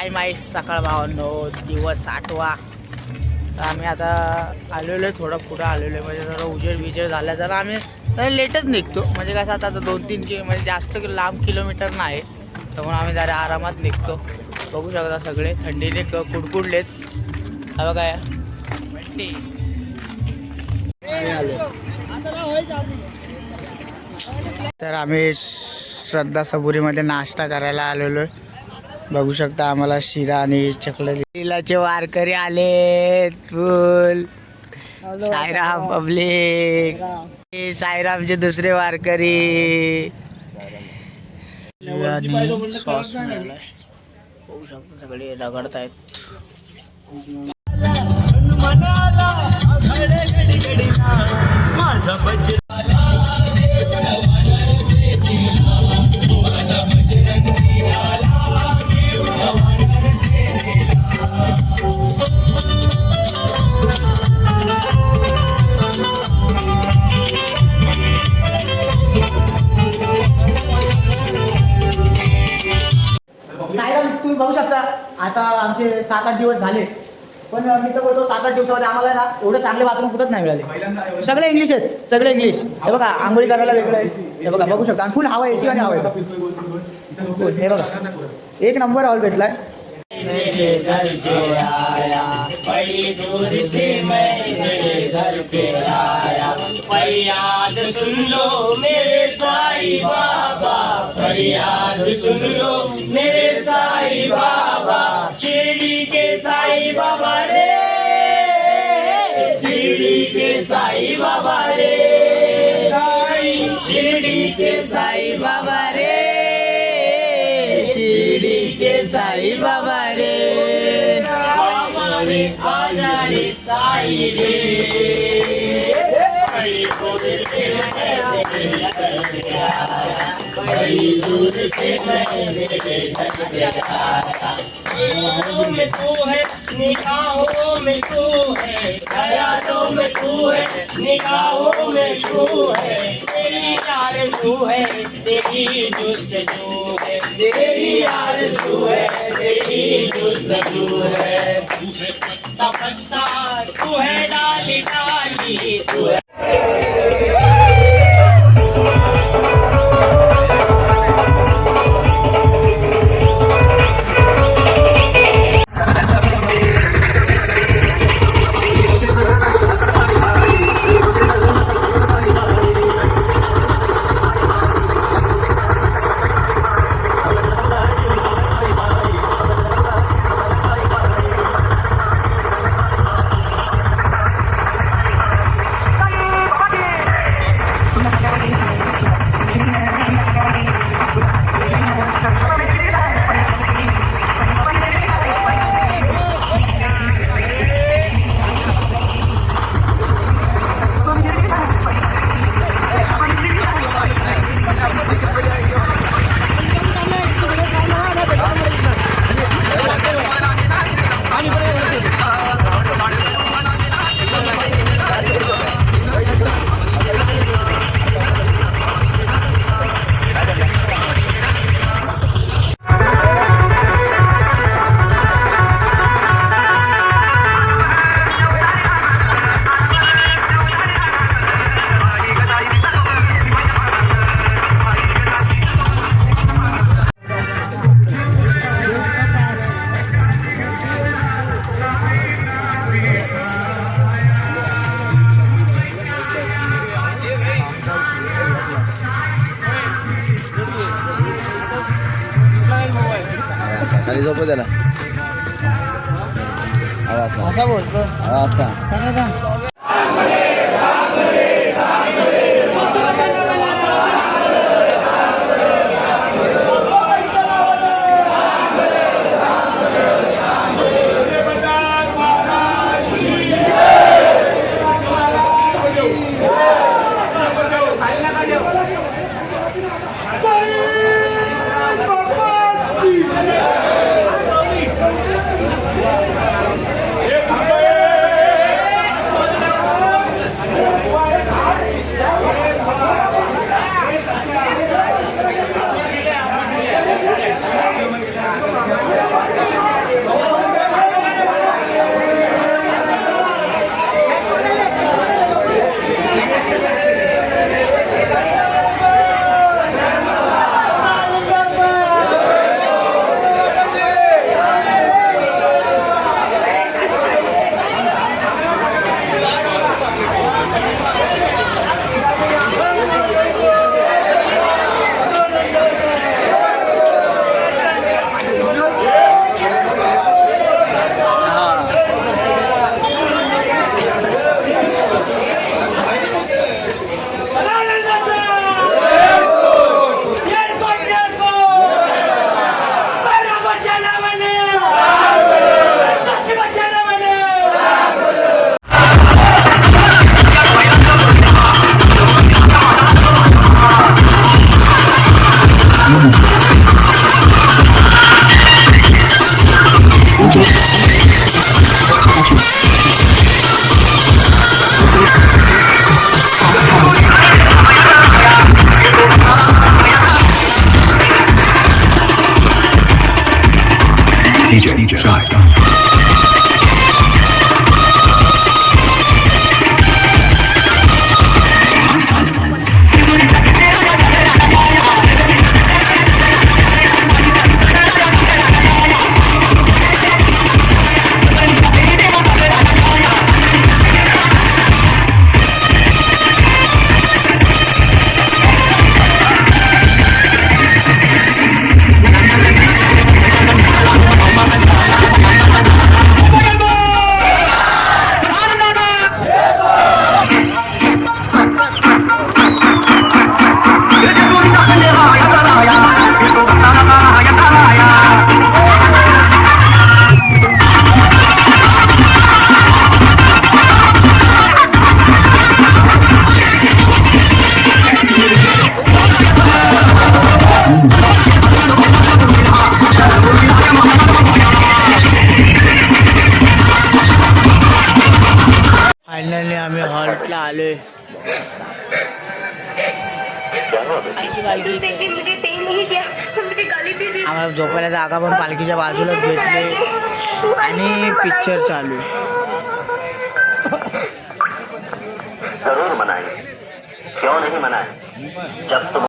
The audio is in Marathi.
टाईम आहे सकाळ 9 दिवस 8वा. तर आम्ही आता आलेलो आहे, थोडं पुढं आलेलो आहे, म्हणजे जरा उजेड झाला जरा आम्ही जरा लेटच निघतो. म्हणजे कसं आता 2-3 म्हणजे जास्त लांब किलोमीटर नाही, त्यामुळे आम्ही जरा आरामात निघतो. बघू शकता सगळे थंडीने कुडकुडलेत. हा बघा तर आम्ही श्रद्धा सबुरीमध्ये नाश्ता करायला आलेलो आहे. बघू शकता आम्हाला शिरा आणि चकलीलाचे वारकरी आले. फुल साईराम पब्लिक, साईरामचे दुसरे वारकरी आणि सॉस मिळालाय. बघू शकता सगळे रगडतायत. साईराम तुम्ही बघू शकता आता आमचे 7-8 दिवस झाले, पण मी तर बोलतो 7-8 दिवसामध्ये आम्हाला ना एवढं चांगले वातावरण कुठंच नाही मिळाले. सगळे इंग्लिश आहेत, सगळे इंग्लिश. हे बघा आंघोळी करायला वेगळं आहे, हे बघा बघू शकता. आणि फुल हवा एसी आणि हवा आहे. हे बघा एक नंबर हॉल भेटलाय. मेरे घर पे आया, बड़ी दूर से मैं मेरे घर पे आया. फरियाद सुन लो मेरे साईं बाबा, फरियाद सुन लो मेरे साईं बाबा. शिरडी के साईं बाबा रे, शिरडी के साईं बाबा रे, शिरडी के साईं बाबा रे, शिरडी के साईं बाबा रे. आजा रे साईं रे, बड़ी दूर से मैं तेरे घर पे आया, बड़ी दूर से मैं तेरे घर पे आया. निगाहों में तू है, निगाहों में तू है, ख्यालों में तू है, निगाहों में तू है. तेरी आरज़ू है, तेरी जुस्तजू है, तेरी आरज़ू है, तेरी जुस्तजू है. तू है पत्ता पत्ता, तू है डाली डाली, तू है. खाली झोपू त्याला. असा बोलतो असा झोपलोय. आम्हाला झोपायला जागा पण पालखीच्या बाजूलाच भेटले आणि पिक्चर चालू आहे. जरूर मनाएं, क्यों नहीं मनाएं? जब तुम